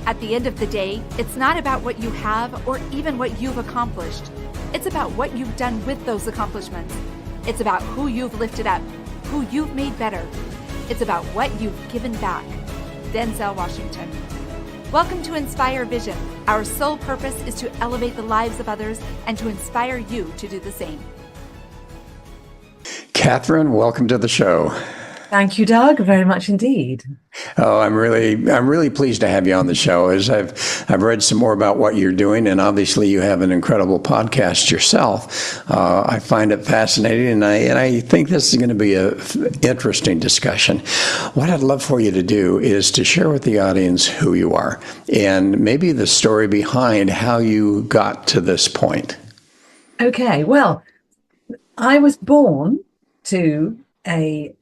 At the end of the day, it's not about what you have or even what you've accomplished. It's about what you've done with those accomplishments. It's about who you've lifted up, who you've made better. It's about what you've given back. Denzel Washington. Welcome to Inspire Vision. Our sole purpose is to elevate the lives of others and to inspire you to do the same. Catherine, welcome to the show. Thank you, Doug, very much indeed. Oh, I'm really pleased to have you on the show. As I've read some more about what you're doing, and obviously you have an incredible podcast yourself. I find it fascinating, and I think this is going to be a interesting discussion. What I'd love for you to do is to share with the audience who you are, and maybe the story behind how you got to this point. Okay, well, I was born to a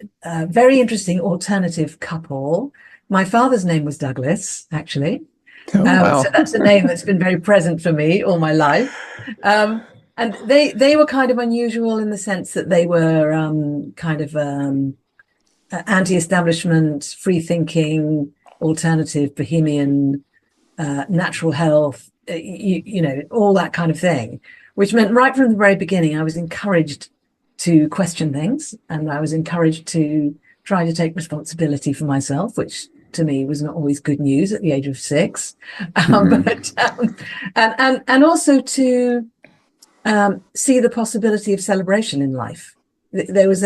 very interesting alternative couple. My father's name was Douglas, actually. Oh, wow. So that's a name that's been very present for me all my life. And they were kind of unusual in the sense that they were anti-establishment, free-thinking, alternative, bohemian, natural health, you know, all that kind of thing, which meant right from the very beginning, I was encouraged to question things, and I was encouraged to try to take responsibility for myself, which to me was not always good news at the age of 6, and also to see the possibility of celebration in life. There was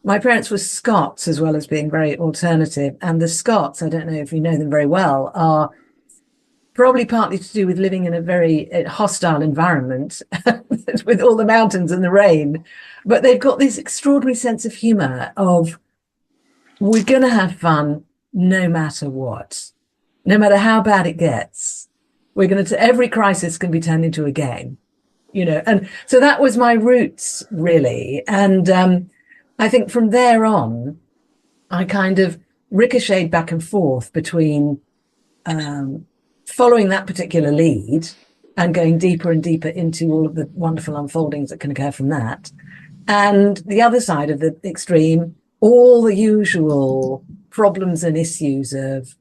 my parents were Scots as well as being very alternative, and the Scots, I don't know if you know them very well, are probably partly to do with living in a very hostile environment with all the mountains and the rain. But they've got this extraordinary sense of humor of, we're going to have fun no matter what, no matter how bad it gets. We're going to, every crisis can be turned into a game, you know. And so that was my roots, really. And I think from there on, I kind of ricocheted back and forth between following that particular lead and going deeper and deeper into all of the wonderful unfoldings that can occur from that. And the other side of the extreme, all the usual problems and issues of,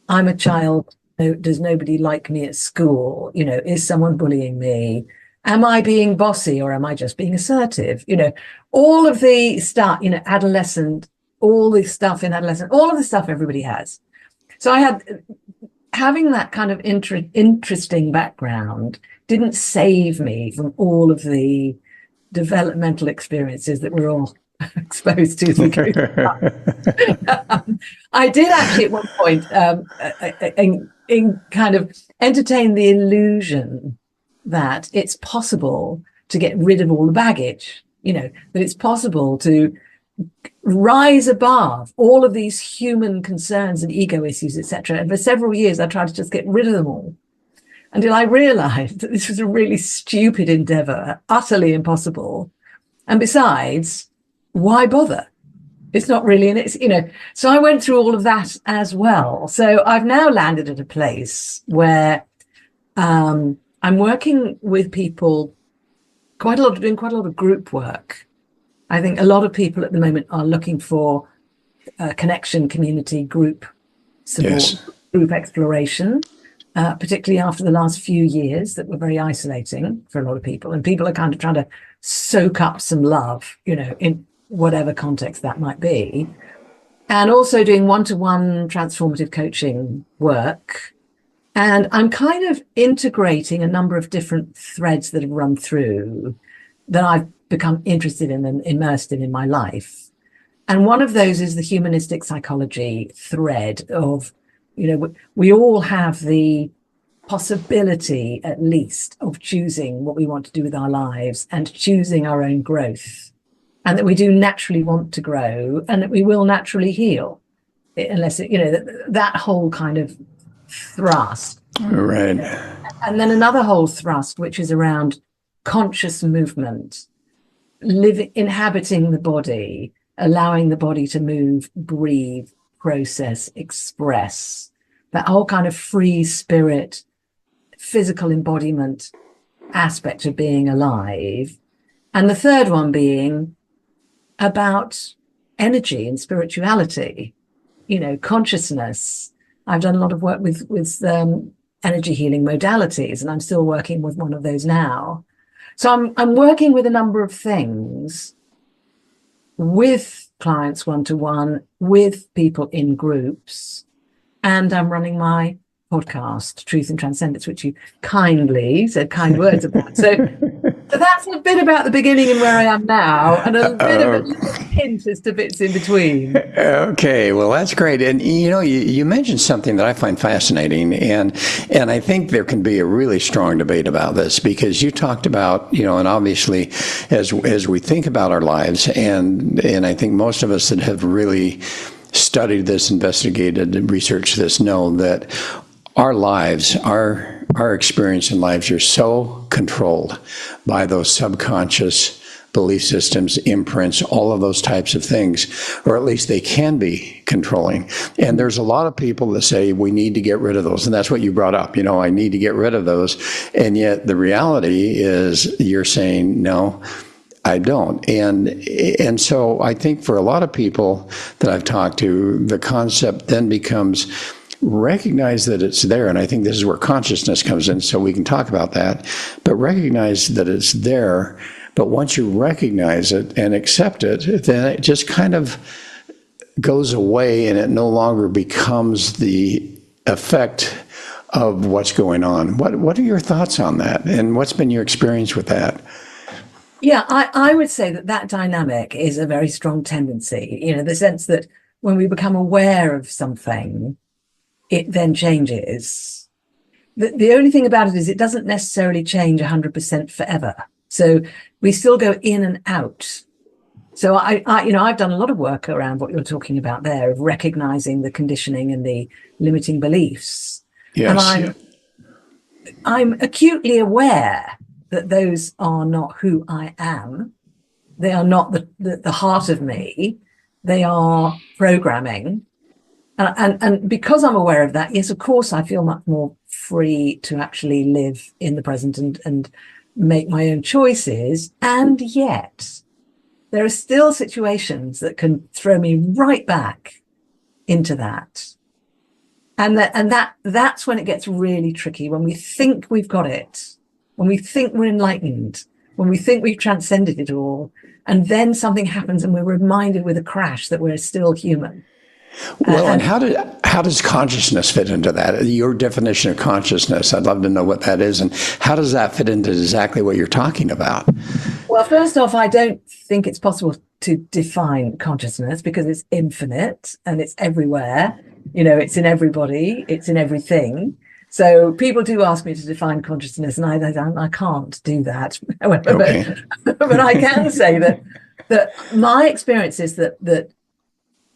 I'm a child, does nobody like me at school? You know, is someone bullying me? Am I being bossy or am I just being assertive? You know, all of the stuff, you know, adolescent, all the stuff in adolescent, all of the stuff everybody has. So I had, having that kind of interesting background didn't save me from all of the developmental experiences that we're all exposed to. I did actually at one point in kind of entertain the illusion that it's possible to get rid of all the baggage, you know, that it's possible to rise above all of these human concerns and ego issues, etc. And for several years, I tried to just get rid of them all until I realized that this was a really stupid endeavor, utterly impossible. And besides, why bother? It's not really, and it's, you know, so I went through all of that as well. So I've now landed at a place where I'm working with people doing quite a lot of group work. I think a lot of people at the moment are looking for connection, community, group support, yes, group exploration, particularly after the last few years that were very isolating for a lot of people. And people are kind of trying to soak up some love, you know, in whatever context that might be. And also doing one-to-one transformative coaching work. And I'm kind of integrating a number of different threads that have run through that I've become interested in and immersed in my life. And one of those is the humanistic psychology thread of, you know, we all have the possibility, at least, of choosing what we want to do with our lives and choosing our own growth, and that we do naturally want to grow and that we will naturally heal, unless, you know, that whole kind of thrust. Right. And then another whole thrust, which is around conscious movement, inhabiting the body, allowing the body to move, breathe, process, express, that whole kind of free spirit, physical embodiment aspect of being alive. And the third one being about energy and spirituality, you know, consciousness, I've done a lot of work with energy healing modalities, and I'm still working with one of those now. So I'm working with a number of things with clients one-to-one, with people in groups, and I'm running my podcast, Truth and Transcendence, which you kindly said kind words about. So that's a bit about the beginning and where I am now, and a bit of a little hint as to bits in between. Okay, well, that's great. And you mentioned something that I find fascinating, and I think there can be a really strong debate about this, because you talked about, and obviously as we think about our lives, and I think most of us that have really studied this, investigated, and researched this know that our lives, our experience in lives are so controlled by those subconscious belief systems, imprints, all of those types of things, or at least they can be controlling. And there's a lot of people that say we need to get rid of those. And that's what you brought up. I need to get rid of those. And yet the reality is you're saying, no, I don't. And so I think for a lot of people that I've talked to, the concept then becomes recognize that it's there. And I think this is where consciousness comes in, so we can talk about that. But recognize that it's there. But once you recognize it and accept it, then it just kind of goes away, and it no longer becomes the effect of what's going on. What are your thoughts on that? And what's been your experience with that? Yeah, I would say that dynamic is a very strong tendency, the sense that when we become aware of something, it then changes. The only thing about it is it doesn't necessarily change 100% forever. So we still go in and out. So I've done a lot of work around what you're talking about there, of recognizing the conditioning and the limiting beliefs. Yes. And I'm acutely aware that those are not who I am. They are not the heart of me. They are programming. And because I'm aware of that, yes, of course, I feel much more free to actually live in the present and make my own choices. And yet there are still situations that can throw me right back into that. And that's when it gets really tricky, when we think we've got it, when we think we're enlightened, when we think we've transcended it all, and then something happens and we're reminded with a crash that we're still human. Well, and how does consciousness fit into that? Your definition of consciousness, I'd love to know what that is. And how does that fit into exactly what you're talking about? Well, first off, I don't think it's possible to define consciousness, because it's infinite and it's everywhere. It's in everybody, it's in everything. So people do ask me to define consciousness, and I can't do that. However, okay. but I can say that my experience is that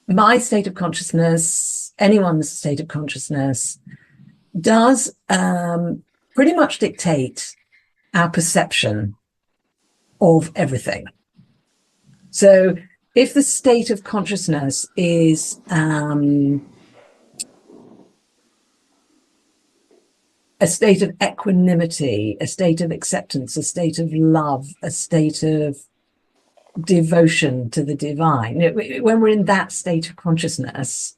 my state of consciousness, anyone's state of consciousness, does pretty much dictate our perception of everything. So if the state of consciousness is a state of equanimity, a state of acceptance, a state of love, a state of devotion to the divine, when we're in that state of consciousness,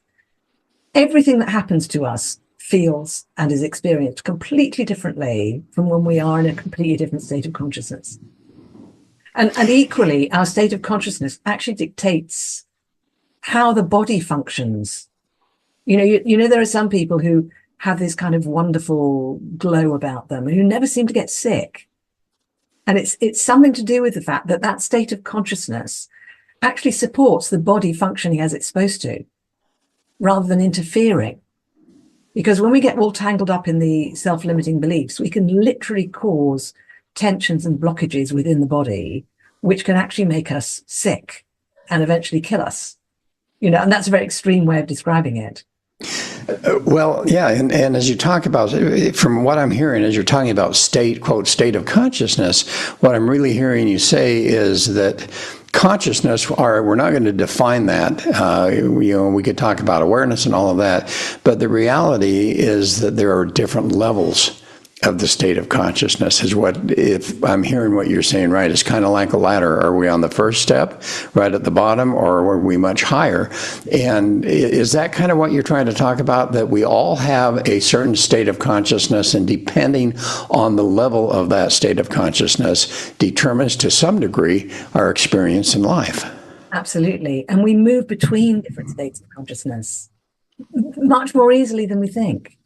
everything that happens to us feels and is experienced completely differently from when we are in a completely different state of consciousness. And equally, our state of consciousness actually dictates how the body functions. There are some people who have this kind of wonderful glow about them and who never seem to get sick. And it's something to do with the fact that state of consciousness actually supports the body functioning as it's supposed to, rather than interfering. Because when we get all tangled up in the self-limiting beliefs, we can literally cause tensions and blockages within the body, which can actually make us sick and eventually kill us. And that's a very extreme way of describing it. Well, yeah, and as you talk about, from what I'm hearing, as you're talking about quote, state of consciousness, what I'm really hearing you say is that consciousness, we're not going to define that. We could talk about awareness and all of that, but the reality is that there are different levels of the state of consciousness is what, if I'm hearing what you're saying right, it's kind of like a ladder. Are we on the first step, right at the bottom, or are we much higher? And is that kind of what you're trying to talk about, that we all have a certain state of consciousness, and depending on the level of that state of consciousness determines to some degree our experience in life? Absolutely. And we move between different states of consciousness much more easily than we think.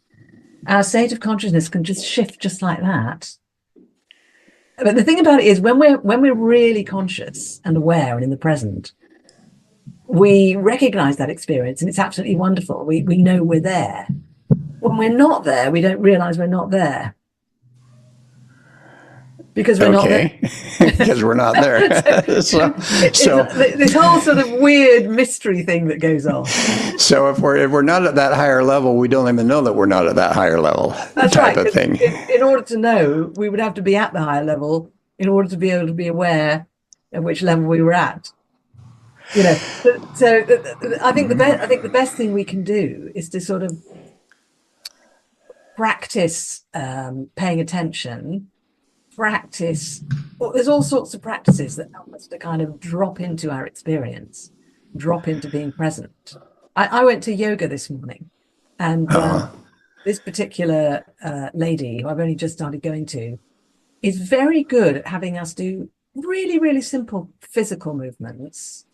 Our state of consciousness can just shift just like that. But the thing about it is, when we're really conscious and aware and in the present, we recognize that experience, and it's absolutely wonderful. We know we're there. When we're not there, we don't realize we're not there. Because we're not there. Because we're not there. so this whole sort of weird mystery thing that goes on. So if we're not at that higher level, we don't even know that we're not at that higher level. That's type right. of thing. In order to know, we would have to be at the higher level in order to be able to be aware at which level we were at. You know. So I think the best thing we can do is to sort of practice paying attention. Practice. Well, there's all sorts of practices that help us to kind of drop into our experience, drop into being present. I went to yoga this morning, and this particular lady, who I've only just started going to, is very good at having us do really, really simple physical movements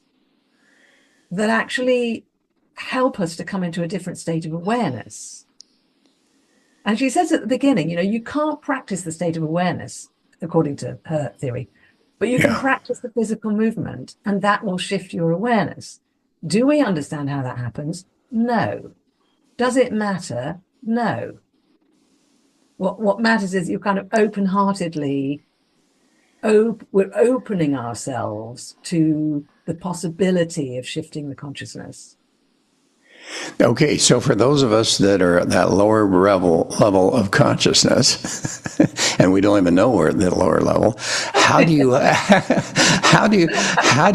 that actually help us to come into a different state of awareness. And she says at the beginning, you can't practice the state of awareness, according to her theory, but you can practice the physical movement, and that will shift your awareness. Do we understand how that happens? No. Does it matter? No. What matters is you're kind of open-heartedly, we're opening ourselves to the possibility of shifting the consciousness. Okay, so for those of us that are at that lower level of consciousness, and we don't even know we're at the lower level, how do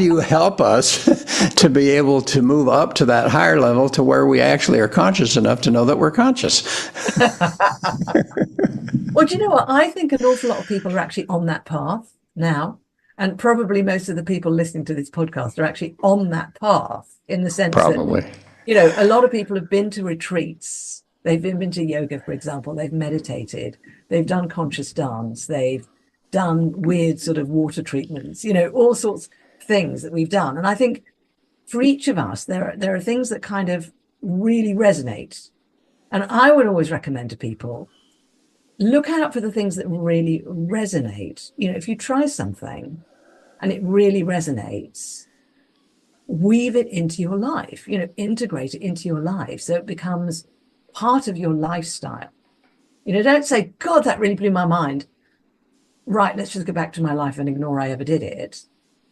you help us to be able to move up to that higher level, to where we actually are conscious enough to know that we're conscious? Well, do you know what? I think an awful lot of people are actually on that path now, and probably most of the people listening to this podcast are actually on that path, in the sense that, a lot of people have been to retreats. They've been to yoga, for example. They've meditated. They've done conscious dance. They've done weird sort of water treatments, all sorts of things that we've done. And I think for each of us, there are things that kind of really resonate. And I would always recommend to people, look out for the things that really resonate. If you try something and it really resonates, weave it into your life, integrate it into your life so it becomes part of your lifestyle. Don't say, God, that really blew my mind. Right, let's just go back to my life and ignore I ever did it,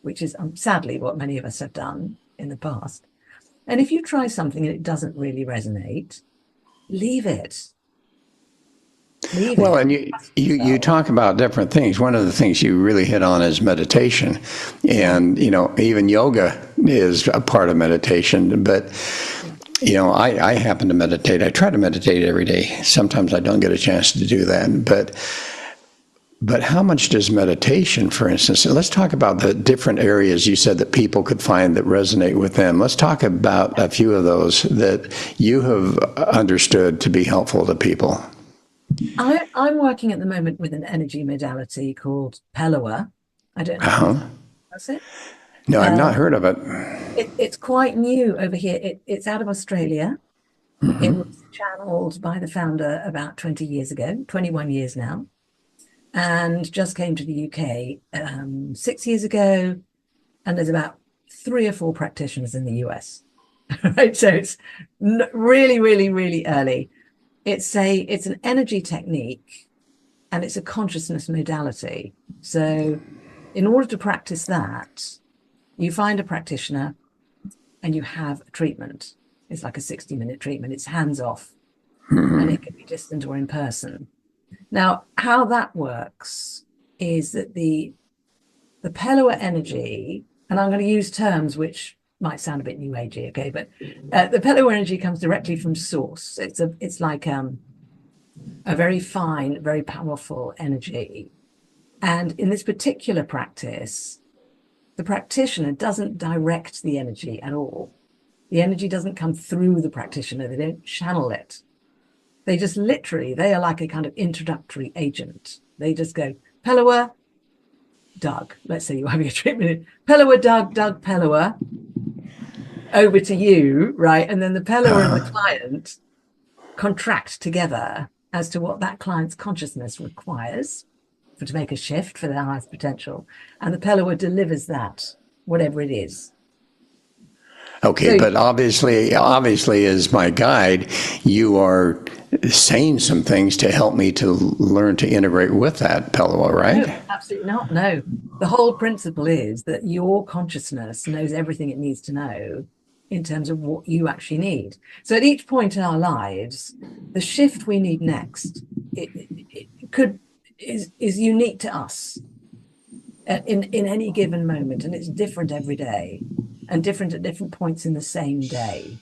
which is sadly what many of us have done in the past. And if you try something and it doesn't really resonate, leave it. Well, and you talk about different things. One of the things you really hit on is meditation. And, even yoga is a part of meditation. But, I happen to meditate. I try to meditate every day. Sometimes I don't get a chance to do that. But how much does meditation, for instance, let's talk about the different areas you said that people could find that resonate with them. Let's talk about a few of those that you have understood to be helpful to people. I'm working at the moment with an energy modality called Peloa. I don't know. That's it? No, I've not heard of it. It's quite new over here. It's out of Australia. Mm-hmm. It was channeled by the founder about 20 years ago, 21 years now, and just came to the UK 6 years ago. And there's about 3 or 4 practitioners in the US. Right, so it's really, really, really early. It's an energy technique, and it's a consciousness modality. So in order to practice that, you find a practitioner and you have a treatment. It's like a 60-minute treatment. It's hands-off, and it can be distant or in person. Now, how that works is that the Peloa energy, and I'm going to use terms which might sound a bit new agey, okay, but the Peloa energy comes directly from source. It's like a very fine, very powerful energy. And in this particular practice, the practitioner doesn't direct the energy at all. The energy doesn't come through the practitioner. They don't channel it. They just literally, they are like a kind of introductory agent. They just go, Pellower, Doug. Let's say you're having a treatment. Pellower, Doug, Doug, Pellower. Over to you, right? And then the Pellower and the client contract together as to what that client's consciousness requires to make a shift for their highest potential. And the Pellower delivers that, whatever it is. Okay, So, but obviously, as my guide, you are saying some things to help me to learn to integrate with that Pellowa, right? no, absolutely not. No. The whole principle is that your consciousness knows everything it needs to know in terms of what you actually need. So at each point in our lives, the shift we need next is unique to us in any given moment, and it's different every day and different at different points in the same day.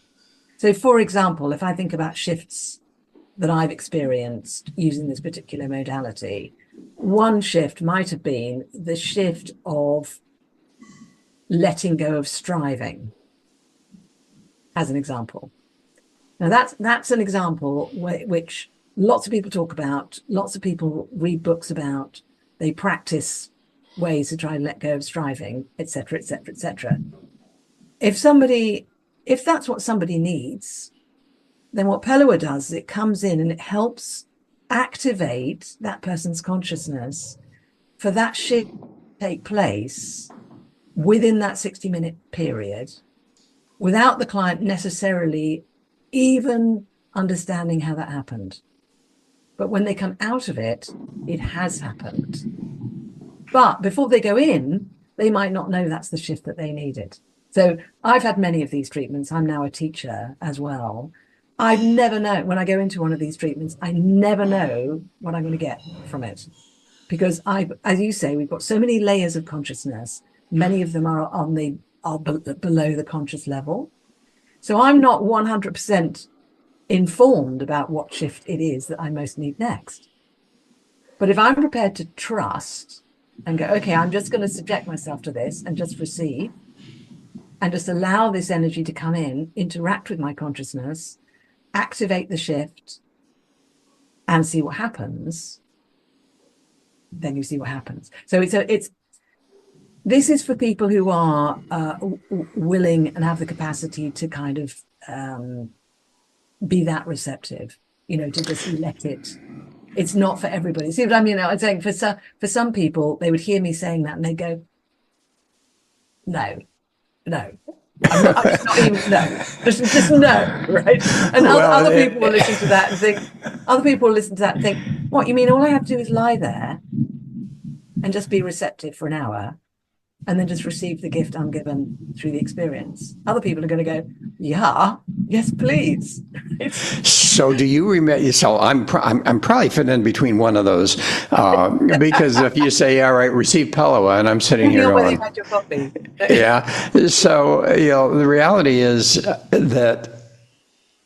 So, for example, if I think about shifts that I've experienced using this particular modality, one shift might have been the shift of letting go of striving, as an example. Now, that's an example which lots of people talk about, lots of people read books about, they practice ways to try and let go of striving, etc., etc., etc. If that's what somebody needs, then what Pellowa does is it comes in and it helps activate that person's consciousness for that shift to take place within that 60-minute period without the client necessarily even understanding how that happened. But when they come out of it, it has happened. But before they go in, they might not know that's the shift that they needed. So I've had many of these treatments. I'm now a teacher as well. I've never known, when I go into one of these treatments, I never know what I'm going to get from it. Because as you say, we've got so many layers of consciousness. Many of them are below the conscious level. So I'm not 100% informed about what shift it is that I most need next. But if I'm prepared to trust and go, okay, I'm just going to subject myself to this and just receive and just allow this energy to come in, interact with my consciousness, activate the shift and see what happens, then you see what happens. So this is for people who are willing and have the capacity to kind of be that receptive, to just let it. It's not for everybody. See what I mean? I'm saying for some people, they would hear me saying that and they go, no. I'm just not even, no. Just no, right? And other people will listen to that and think, what, you mean all I have to do is lie there and just be receptive for an hour and then just receive the gift I'm given through the experience? Other people are going to go, yeah, yes, please. So do you remember? So I'm probably fitting in between one of those because if you say, all right, receive Pellowa, and I'm sitting here going, had your coffee. Yeah. So the reality is that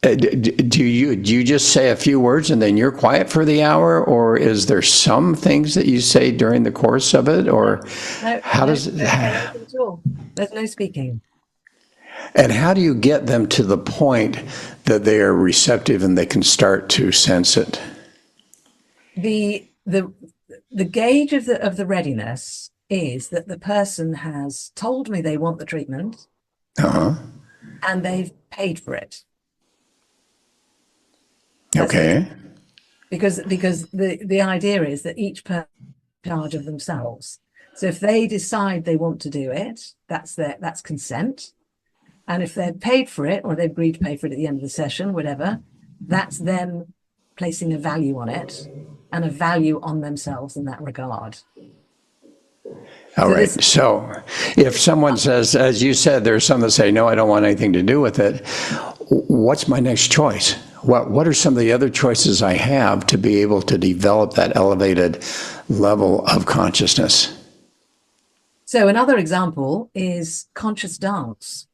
do you just say a few words and then you're quiet for the hour, or is there some things that you say during the course of it, or how does it? There's no speaking. And how do you get them to the point that they are receptive and they can start to sense it? The gauge of the readiness is that the person has told me they want the treatment, and they've paid for it. Okay. Because the idea is that each person is in charge of themselves. So if they decide they want to do it, that's consent. And if they've paid for it, or they've agreed to pay for it at the end of the session, whatever, that's them placing a value on it and a value on themselves in that regard. All right. So if someone says, as you said, there's some that say, no, I don't want anything to do with it. What's my next choice? What are some of the other choices I have to be able to develop that elevated level of consciousness? So another example is conscious dance.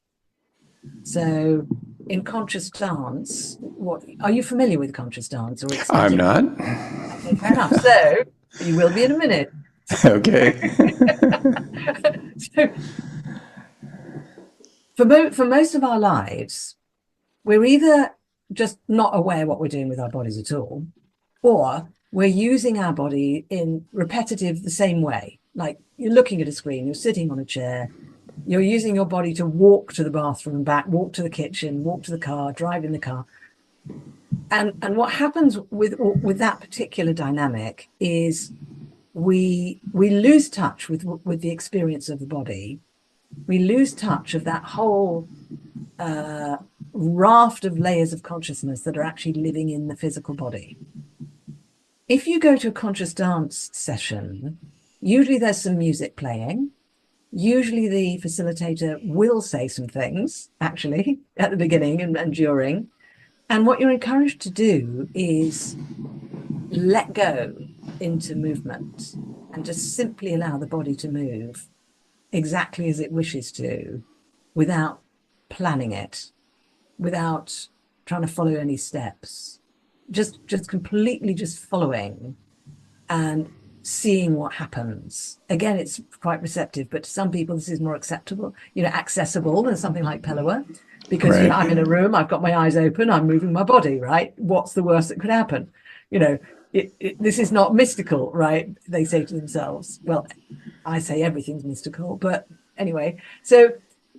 So in conscious dance, what are you familiar with conscious dance or I'm ecstatic? not. Okay, fair enough. So you will be in a minute. Okay. So for most of our lives, we're either just not aware what we're doing with our bodies at all, or we're using our body in repetitive, the same way. Like you're looking at a screen, you're sitting on a chair, you're using your body to walk to the bathroom and back, walk to the kitchen, walk to the car, drive in the car. And what happens with that particular dynamic is we lose touch with the experience of the body. We lose touch of that whole raft of layers of consciousness that are actually living in the physical body. If you go to a conscious dance session, usually there's some music playing. Usually the facilitator will say some things, actually, at the beginning and during. And what you're encouraged to do is let go into movement and just simply allow the body to move exactly as it wishes to, without planning it, without trying to follow any steps, just completely just following and seeing what happens. Again, it's quite receptive, but to some people this is more acceptable, accessible than something like Pellewa, because Right. I'm in a room, I've got my eyes open, I'm moving my body, right? What's the worst that could happen? This is not mystical, right? They say to themselves. Well, I say everything's mystical, but anyway. So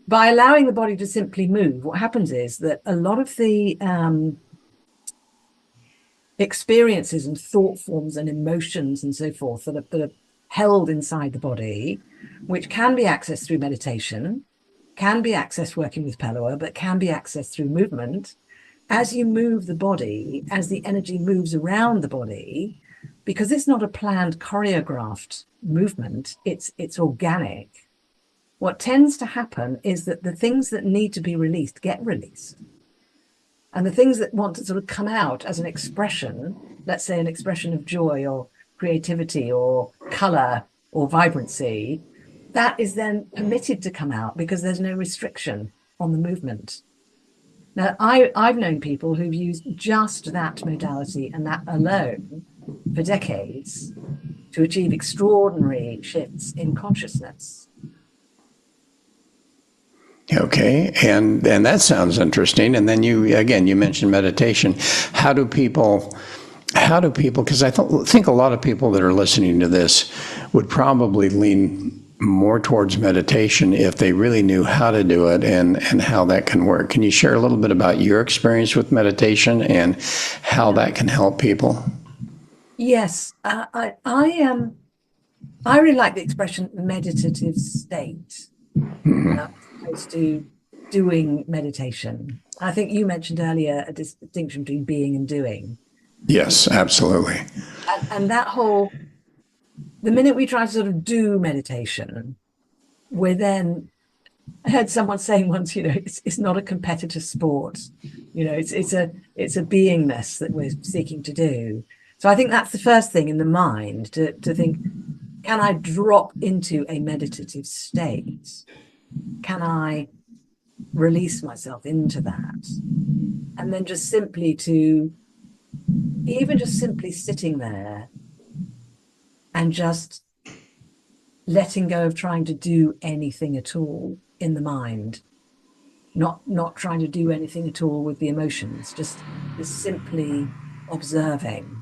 by allowing the body to simply move, what happens is that a lot of the experiences and thought forms and emotions and so forth that are held inside the body, which can be accessed through meditation, can be accessed working with Pellewa, but can be accessed through movement. As you move the body, as the energy moves around the body, because it's not a planned, choreographed movement, it's organic. What tends to happen is that the things that need to be released get released. And the things that want to sort of come out as an expression, let's say an expression of joy or creativity or color or vibrancy, that is then permitted to come out because there's no restriction on the movement. Now, I've known people who've used just that modality and that alone for decades to achieve extraordinary shifts in consciousness. Okay, and that sounds interesting. And then you mentioned meditation. How do people? Because I think a lot of people that are listening to this would probably lean more towards meditation if they really knew how to do it and how that can work. Can you share a little bit about your experience with meditation and how that can help people? Yes, I really like the expression meditative state, as opposed to doing meditation. I think you mentioned earlier a distinction between being and doing. Yes, absolutely. And that whole, the minute we try to sort of do meditation, we're then, I heard someone saying once, it's not a competitive sport. It's a beingness that we're seeking to do. So I think that's the first thing in the mind, to think, can I drop into a meditative state? Can I release myself into that? And then just simply sitting there and just letting go of trying to do anything at all in the mind, not trying to do anything at all with the emotions, just simply observing.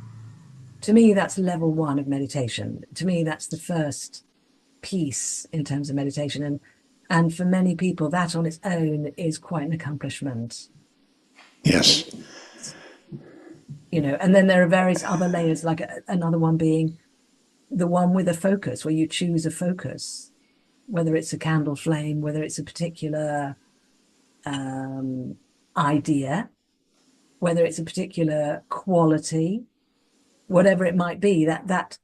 To me, that's level one of meditation. To me, that's the first piece in terms of meditation. And for many people, that on its own is quite an accomplishment. Yes. And then there are various other layers, like another one being the one with a focus, where you choose a focus, whether it's a candle flame, whether it's a particular idea, whether it's a particular quality, whatever it might be, that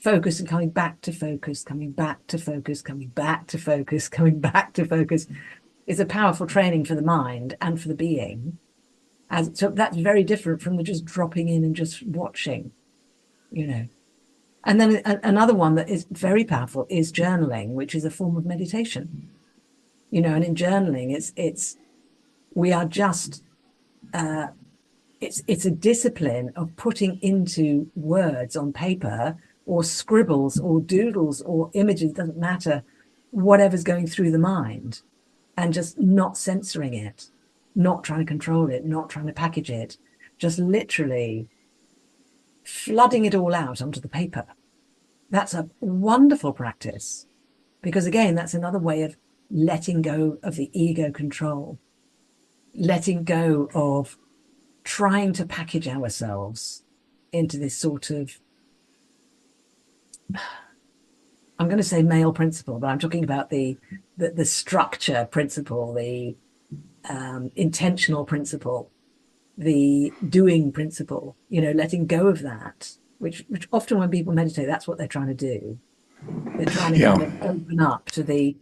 focus and coming back to focus, coming back to focus, coming back to focus, coming back to focus is a powerful training for the mind and for the being. So that's very different from the just dropping in and just watching, And then another one that is very powerful is journaling, which is a form of meditation. And in journaling, it's We are just, it's a discipline of putting into words on paper or scribbles or doodles or images, doesn't matter, whatever's going through the mind, and just not censoring it, not trying to control it, not trying to package it, just literally flooding it all out onto the paper. That's a wonderful practice, because again, that's another way of letting go of the ego control, letting go of trying to package ourselves into this sort of, I'm going to say male principle, but I'm talking about the structure principle, the intentional principle, the doing principle, letting go of that, which often when people meditate, that's what they're trying to do. They're trying to kind of open up to the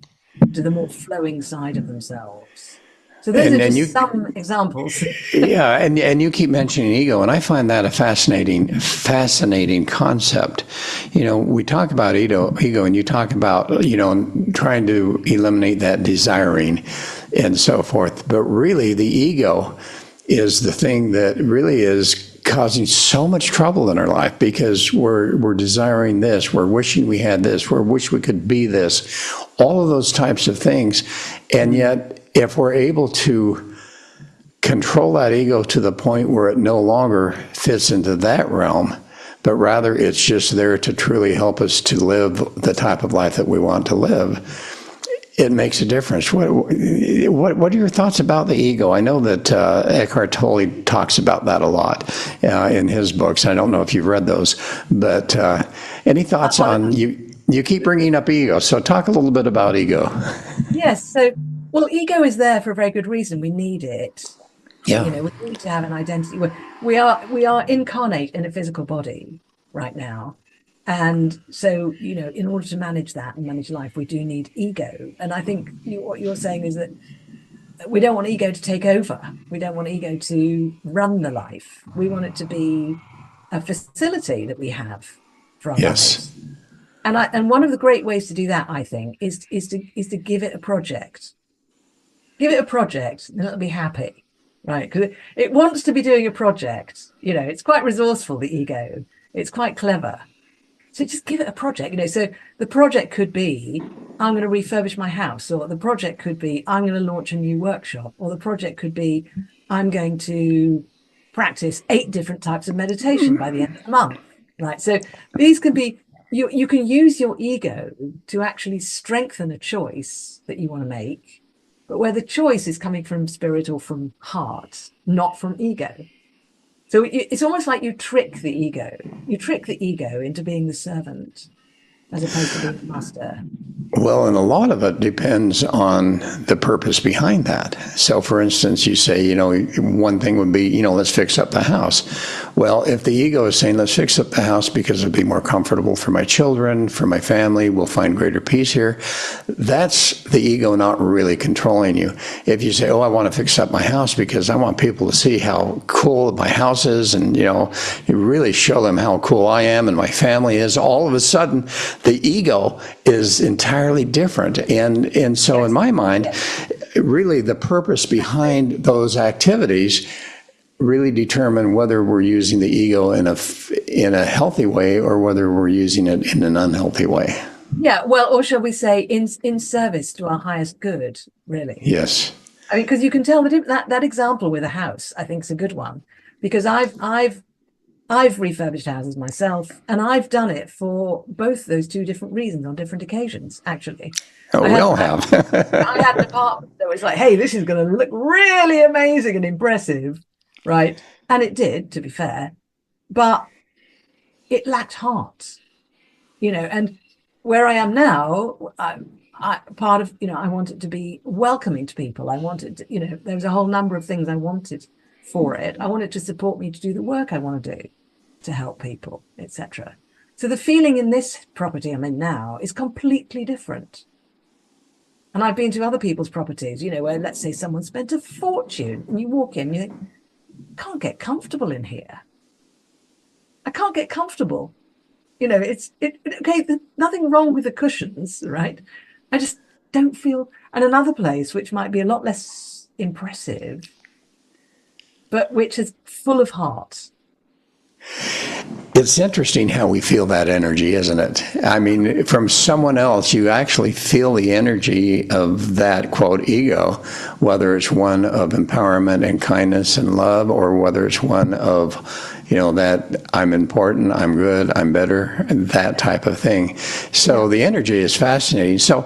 more flowing side of themselves. So those are just some examples. Yeah, and you keep mentioning ego, and I find that a fascinating concept. We talk about ego, and you talk about trying to eliminate that desiring and so forth. But really, the ego is the thing that really is causing so much trouble in our life, because we're desiring this, we're wishing we had this, we wish we could be this, all of those types of things. And yet, if we're able to control that ego to the point where it no longer fits into that realm, but rather it's just there to truly help us to live the type of life that we want to live, it makes a difference. What are your thoughts about the ego? I know that Eckhart Tolle talks about that a lot in his books. I don't know if you've read those, but any thoughts on you? You keep bringing up ego, so talk a little bit about ego. Yes. So, well, ego is there for a very good reason. We need it. Yeah. We need to have an identity. We are incarnate in a physical body right now. And so, in order to manage that and manage life, we do need ego. And I think what you're saying is that we don't want ego to take over. We don't want ego to run the life. We want it to be a facility that we have for our lives. And one of the great ways to do that, I think, is to give it a project. Give it a project, and it'll be happy, right? Because it wants to be doing a project. It's quite resourceful, the ego. It's quite clever. So just give it a project. So the project could be, I'm going to refurbish my house, or the project could be, I'm going to launch a new workshop, or the project could be, I'm going to practice 8 different types of meditation by the end of the month, right? So these can be, you can use your ego to actually strengthen a choice that you want to make, but where the choice is coming from spirit or from heart, not from ego. So it's almost like you trick the ego. You trick the ego into being the servant as opposed to being the master. Well, and a lot of it depends on the purpose behind that. So, for instance, you say, one thing would be, let's fix up the house. Well, if the ego is saying, let's fix up the house because it'll be more comfortable for my children, for my family, we'll find greater peace here, that's the ego not really controlling you. If you say, I want to fix up my house because I want people to see how cool my house is, and, you really show them how cool I am and my family is, all of a sudden, the ego is entirely different. And so in my mind, really the purpose behind those activities really determine whether we're using the ego in a healthy way or whether we're using it in an unhealthy way. Yeah, well, or shall we say in service to our highest good, really. Yes. I mean, because you can tell that example with a house, I think, is a good one, because I've refurbished houses myself, and I've done it for both those two different reasons on different occasions, actually. Oh, we all have. I had an apartment that was like, hey, this is going to look really amazing and impressive, right? And it did, to be fair, but it lacked heart, and where I am now, I part of, I want it to be welcoming to people. I wanted to, there was a whole number of things I wanted for it. I want it to support me to do the work I want to do, to help people, etc. So the feeling in this property I'm in now is completely different. And I've been to other people's properties, where, let's say, someone spent a fortune, and you walk in and you think, I can't get comfortable in here. I can't get comfortable. Okay, there's nothing wrong with the cushions, right? I just don't feel. And another place, which might be a lot less impressive, but which is full of heart. It's interesting how we feel that energy, isn't it? I mean, from someone else, you actually feel the energy of that, quote, ego, whether it's one of empowerment and kindness and love, or whether it's one of, that I'm important, I'm good, I'm better, that type of thing. So the energy is fascinating. So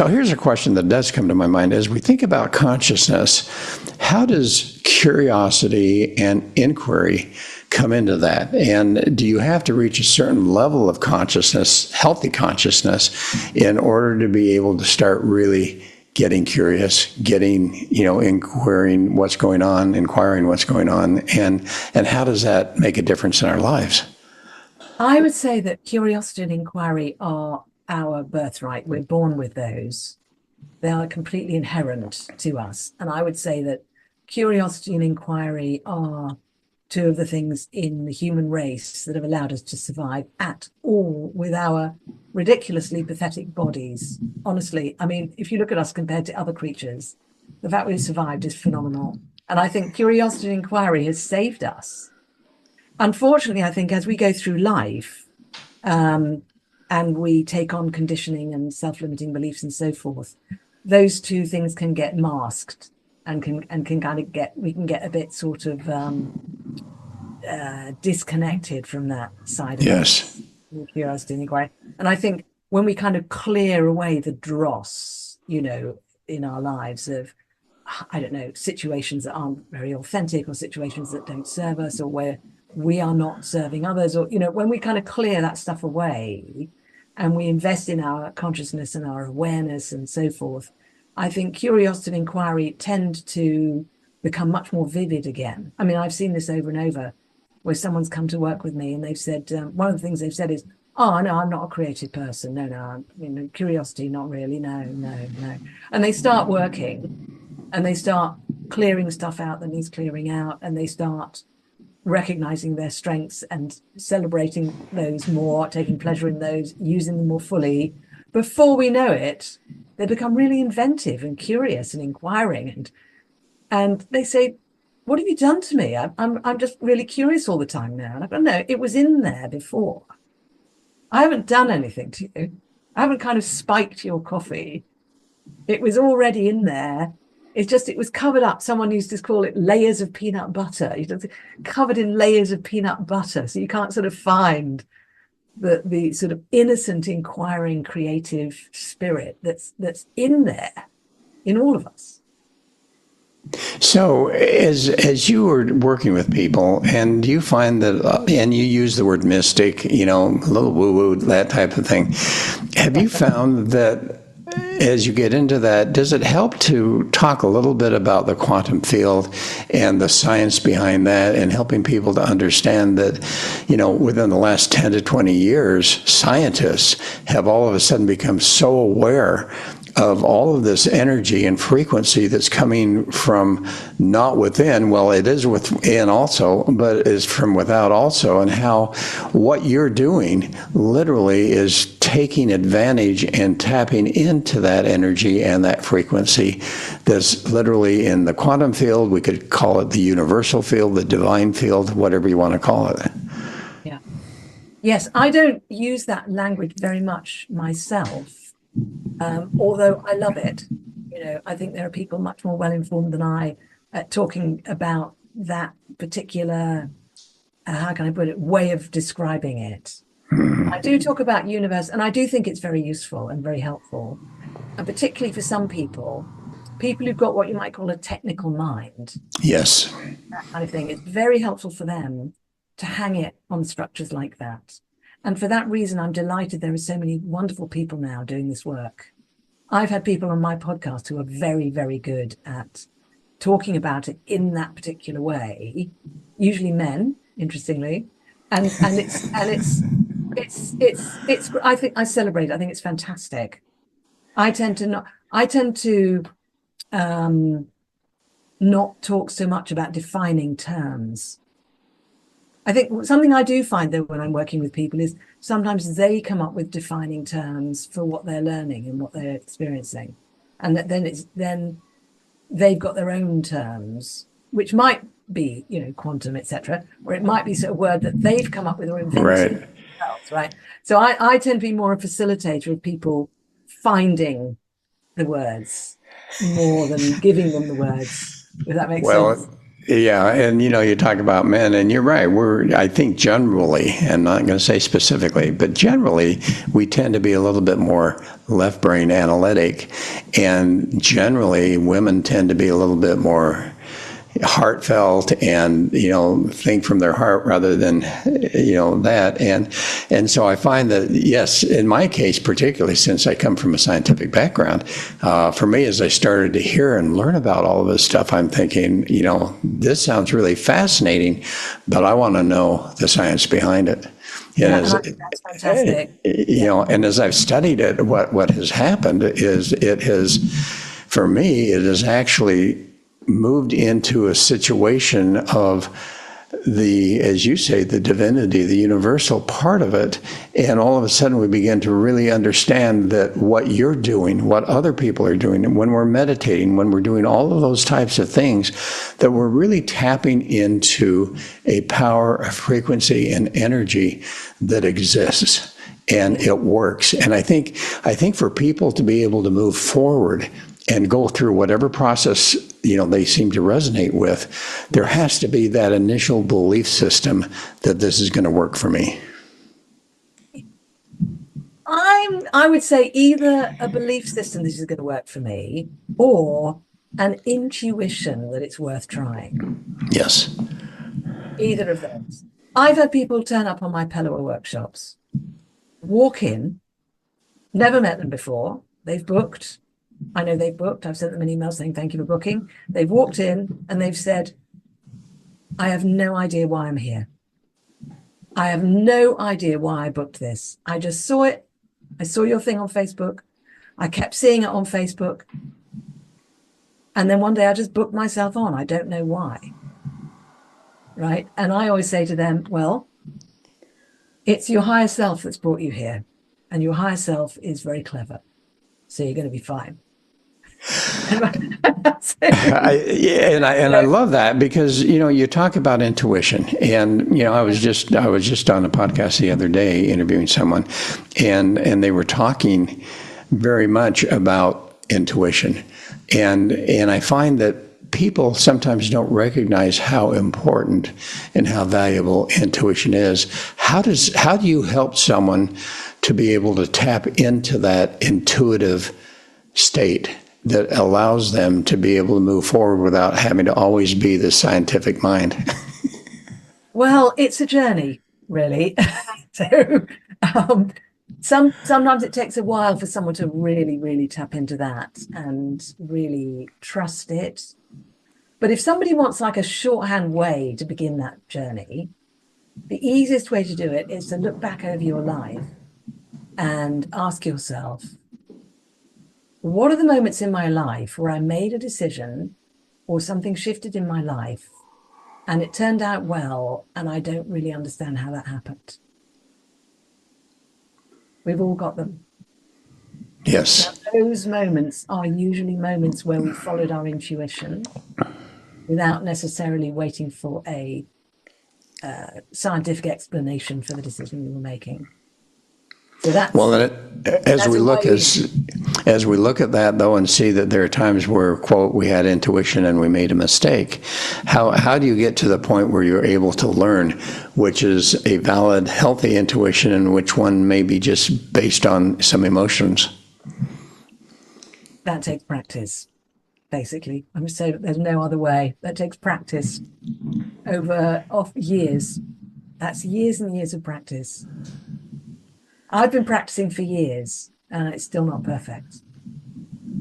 here's a question that does come to my mind. As we think about consciousness, how does curiosity and inquiry come into that? And do you have to reach a certain level of consciousness, healthy consciousness, in order to be able to start really getting curious, inquiring what's going on, and how does that make a difference in our lives? I would say that curiosity and inquiry are our birthright. We're born with those. They are completely inherent to us. And I would say that curiosity and inquiry are two of the things in the human race that have allowed us to survive at all with our ridiculously pathetic bodies. Honestly, I mean, if you look at us compared to other creatures, the fact we've survived is phenomenal. And I think curiosity and inquiry has saved us. Unfortunately, I think as we go through life, and we take on conditioning and self-limiting beliefs and so forth, those two things can get masked and can kind of we can get a bit sort of disconnected from that side of Yes. curiosity and inquiry. And I think when we kind of clear away the dross, in our lives of, I don't know, situations that aren't very authentic, or situations that don't serve us, or where we are not serving others, or, when we kind of clear that stuff away and we invest in our consciousness and our awareness and so forth, I think curiosity and inquiry tend to become much more vivid again. I mean, I've seen this over and over, where someone's come to work with me and they've said, one of the things they've said is, oh, no, I'm not a creative person. No, curiosity, not really. No. And they start working and they start clearing stuff out that needs clearing out, and they start recognizing their strengths and celebrating those more, taking pleasure in those, using them more fully. Before we know it, they become really inventive and curious and inquiring, and they say, what have you done to me? I'm just really curious all the time now. And I go, no, it was in there before. I haven't done anything to you. I haven't kind of spiked your coffee. It was already in there. It's just, it was covered up. Someone used to call it layers of peanut butter. Covered in layers of peanut butter. So you can't sort of find the sort of innocent, inquiring, creative spirit that's in there, in all of us. So as you were working with people, and you find that, and you use the word mystic, a little woo-woo, that type of thing, have you found that as you get into that, does it help to talk a little bit about the quantum field and the science behind that, and helping people to understand that, within the last 10 to 20 years, scientists have all of a sudden become so aware of all of this energy and frequency that's coming from not within, well, it is within also, but is from without also, and how what you're doing literally is taking advantage and tapping into that energy and that frequency that's literally in the quantum field. We could call it the universal field, the divine field, whatever you want to call it. Yeah. Yes, I don't use that language very much myself. Although I love it. I think there are people much more well-informed than I talking about that particular, how can I put it, way of describing it. I do talk about universe, and I do think it's very useful and very helpful. And particularly for some people who've got what you might call a technical mind. Yes. That kind of thing. It's very helpful for them to hang it on structures like that. And for that reason, I'm delighted there are so many wonderful people now doing this work. I've had people on my podcast who are very, very good at talking about it in that particular way, usually men, interestingly. And it's I think I celebrate it. I think it's fantastic. I tend to not talk so much about defining terms. I think something I do find, though, when I'm working with people is sometimes they come up with defining terms for what they're learning and what they're experiencing. And that then they've got their own terms, which might be, quantum, etc., or it might be sort of word that they've come up with or invented Right. themselves, right? So I tend to be more a facilitator of people finding the words more than giving them the words, if that makes sense. Well, yeah, and you talk about men, and you're right. I think generally, and not going to say specifically, but generally, we tend to be a little bit more left brain analytic, and generally, women tend to be a little bit more heartfelt and think from their heart rather than that. And so I find that, yes, in my case particularly, since I come from a scientific background, for me, as I started to hear and learn about all of this stuff, I'm thinking, this sounds really fascinating, but I want to know the science behind it. Yeah, and I think that's fantastic. And as I've studied it, what has happened is for me, it has actually moved into a situation of as you say, the divinity, the universal part of it. And all of a sudden we begin to really understand that what you're doing, what other people are doing, and when we're meditating, when we're doing all of those types of things, that we're really tapping into a power, a frequency, and energy that exists. And it works. And I think for people to be able to move forward and go through whatever process they seem to resonate with, there has to be that initial belief system that this is going to work for me. I would say either a belief system this is going to work for me, or an intuition that it's worth trying. Yes. Either of those. I've had people turn up on my Pellower workshops, walk in, never met them before, they've booked. I know they've booked. I've sent them an email saying thank you for booking. They've walked in and they've said, I have no idea why I'm here. I have no idea why I booked this. I just saw it. I saw your thing on Facebook. I kept seeing it on Facebook. And then one day I just booked myself on. I don't know why. Right? And I always say to them, well, it's your higher self that's brought you here. And your higher self is very clever. So you're going to be fine. I love that because you talk about intuition, and I was just on a podcast the other day interviewing someone, and they were talking very much about intuition, and I find that people sometimes don't recognize how important and how valuable intuition is. How do you help someone to be able to tap into that intuitive state that allows them to be able to move forward without having to always be the scientific mind? Well, it's a journey, really. So sometimes it takes a while for someone to really, really tap into that and really trust it. But if somebody wants like a shorthand way to begin that journey, the easiest way to do it is to look back over your life and ask yourself, what are the moments in my life where I made a decision or something shifted in my life and it turned out well and I don't really understand how that happened? We've all got them. Yes. Now, those moments are usually moments where we followed our intuition without necessarily waiting for a scientific explanation for the decision we were making. So that's, well, as we look at that though, and see that there are times where, quote, we had intuition and we made a mistake, how do you get to the point where you're able to learn which is a valid, healthy intuition and which one may be just based on some emotions? that takes practice, basically. I'm just saying there's no other way. That takes practice over years. That's years and years of practice. I've been practicing for years and it's still not perfect.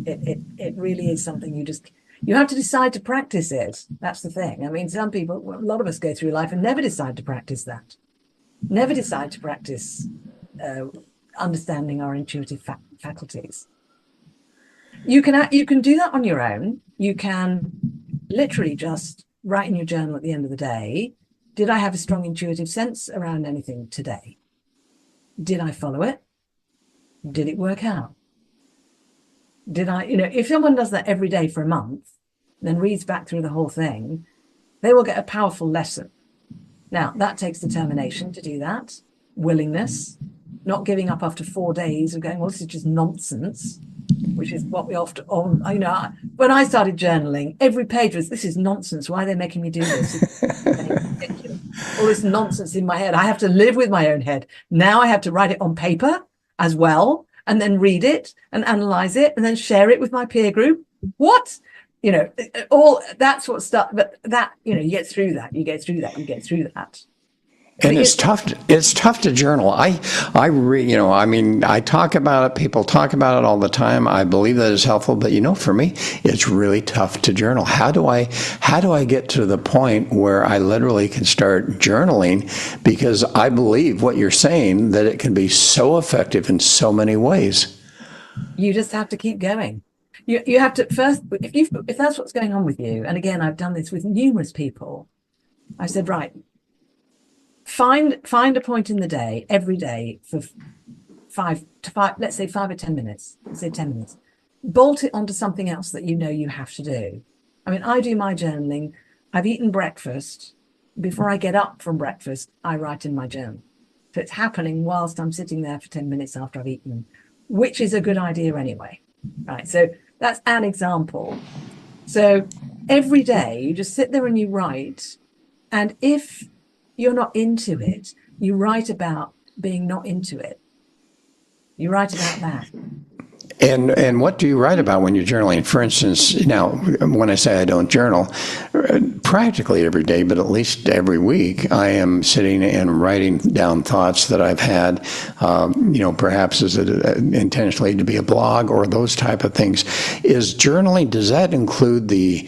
It really is something you have to decide to practice it. That's the thing. I mean, some people, a lot of us go through life and never decide to practice that. Never decide to practice understanding our intuitive faculties. You can do that on your own. You can literally just write in your journal at the end of the day, did I have a strong intuitive sense around anything today? Did I follow it? Did it work out? Did I, if someone does that every day for a month, then reads back through the whole thing, they will get a powerful lesson. Now, that takes determination to do that, willingness, not giving up after 4 days of going, well, this is just nonsense, which is what we often, when I started journaling, every page was, this is nonsense. Why are they making me do this? All this nonsense in my head. I have to live with my own head. Now I have to write it on paper as well, and then read it and analyze it and then share it with my peer group. What? All that's what stuff, but that, you get through that. And it's tough. It's tough to journal. I talk about it. People talk about it all the time. I believe that is helpful. But for me, it's really tough to journal. How do I get to the point where I literally can start journaling? Because I believe what you're saying, that it can be so effective in so many ways. You just have to keep going. You have to first, if that's what's going on with you. And again, I've done this with numerous people. I said, right. Find a point in the day, every day, for 5 to 5, let's say 5 or 10 minutes, let's say 10 minutes. Bolt it onto something else that you have to do. I mean, I do my journaling. I've eaten breakfast. Before I get up from breakfast, I write in my journal. So it's happening whilst I'm sitting there for 10 minutes after I've eaten, which is a good idea anyway. Right. So that's an example. So every day you just sit there and you write. And if you're not into it, you write about being not into it. You write about that. And what do you write about when you're journaling? For instance, now, when I say I don't journal, practically every day, but at least every week, I am sitting and writing down thoughts that I've had, perhaps is it intentionally to be a blog or those type of things. Is journaling, does that include the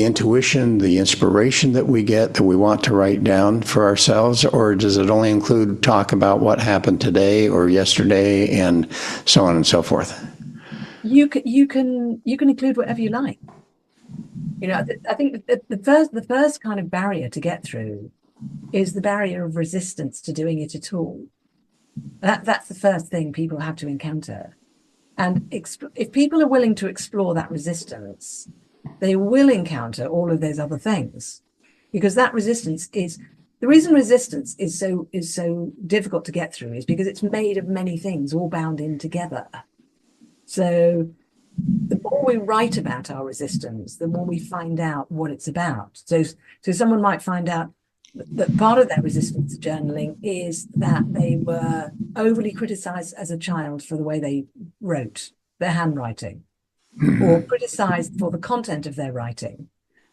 intuition, the inspiration that we get that we want to write down for ourselves, or does it only include talk about what happened today or yesterday and so on and so forth? You can include whatever you like. I think the first kind of barrier to get through is the barrier of resistance to doing it at all. That's the first thing people have to encounter. And if people are willing to explore that resistance, they will encounter all of those other things, because that resistance is the reason resistance is so difficult to get through is because it's made of many things all bound in together. So the more we write about our resistance, the more we find out what it's about. So someone might find out that part of their resistance to journaling is that they were overly criticized as a child for the way they wrote, their handwriting, or criticized for the content of their writing,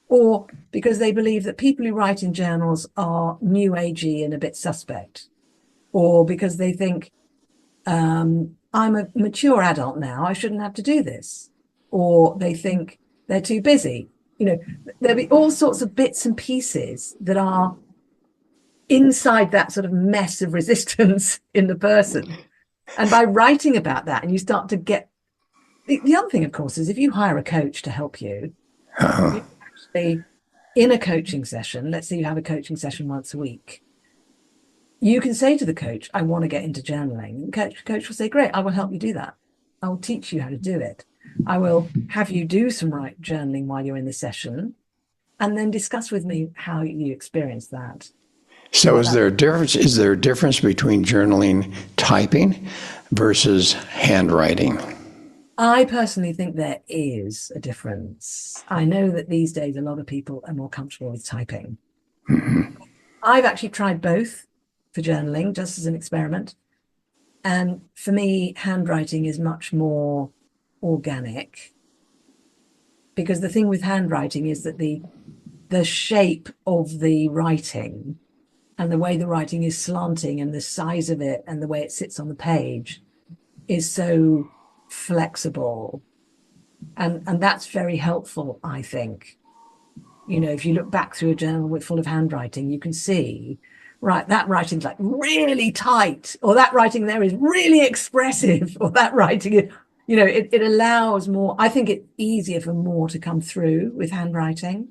or because they believe that people who write in journals are new agey and a bit suspect, or because they think, I'm a mature adult now, I shouldn't have to do this, or they think they're too busy. There'll be all sorts of bits and pieces that are inside that sort of mess of resistance in the person. And by writing about that, and you start to get the other thing, of course, is if you hire a coach to help you, you actually, in a coaching session, let's say you have a coaching session once a week, you can say to the coach, I want to get into journaling. The coach will say, great, I will help you do that. I will teach you how to do it. I will have you do some journaling while you're in the session, and then discuss with me how you experience that. So is there a difference? Is there a difference between journaling typing versus handwriting? I personally think there is a difference. I know that these days a lot of people are more comfortable with typing. Mm-hmm. I've actually tried both for journaling, just as an experiment. And for me, handwriting is much more organic, because the thing with handwriting is that the shape of the writing and the way the writing is slanting and the size of it and the way it sits on the page is so flexible. And that's very helpful, I think. If you look back through a journal full of handwriting, you can see, right, that writing's like really tight, or that writing there is really expressive, or that writing is, it allows more. I think it's easier for more to come through with handwriting.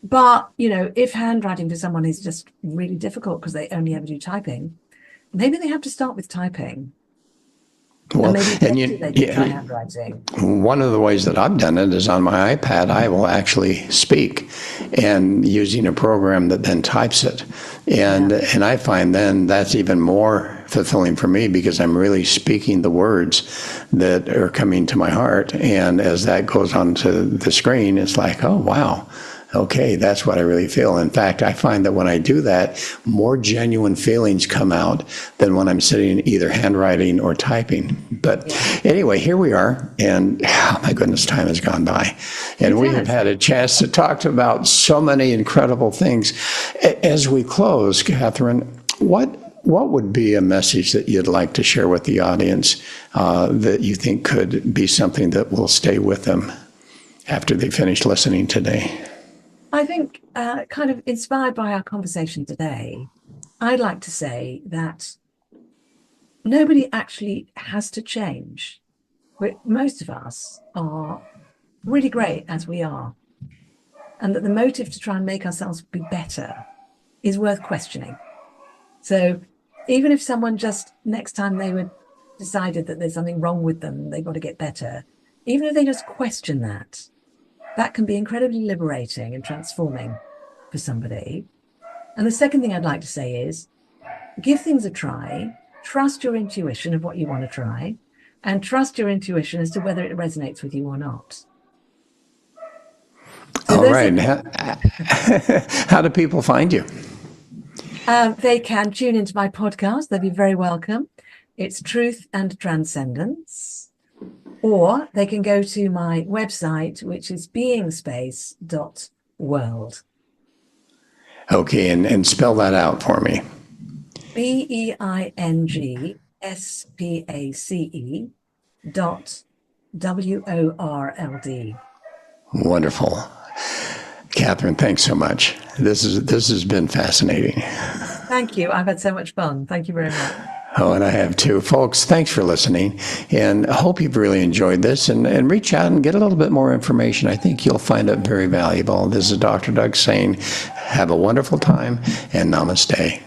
But, if handwriting for someone is just really difficult because they only ever do typing, maybe they have to start with typing. Well, maybe and they can try handwriting. one of the ways that I've done it is on my iPad, I will actually speak and using a program that then types it. And I find then that's even more fulfilling for me because I'm really speaking the words that are coming to my heart. And as that goes onto the screen, it's like, oh, wow. Okay, that's what I really feel. In fact, I find that when I do that, more genuine feelings come out than when I'm sitting either handwriting or typing. But anyway, here we are, and oh my goodness, time has gone by. And we have had a chance to talk about so many incredible things. As we close, Catherine, what would be a message that you'd like to share with the audience that you think could be something that will stay with them after they finish listening today? I think, kind of inspired by our conversation today, I'd like to say that nobody actually has to change. Most of us are really great as we are, and that the motive to try and make ourselves be better is worth questioning. So even if someone just next time they would decided that there's something wrong with them, they've got to get better, even if they just question that, that can be incredibly liberating and transforming for somebody. And the second thing I'd like to say is give things a try, trust your intuition of what you want to try, and trust your intuition as to whether it resonates with you or not. So all right. How do people find you? They can tune into my podcast. They'll be very welcome. It's Truth and Transcendence. Or they can go to my website, which is beingspace.world. Okay, and spell that out for me. BEINGSPACE.WORLD. Wonderful. Catherine, thanks so much. This has been fascinating. Thank you. I've had so much fun. Thank you very much. Oh, and I have too. Folks, thanks for listening. And I hope you've really enjoyed this and reach out and get a little bit more information. I think you'll find it very valuable. This is Dr. Doug saying, have a wonderful time and namaste.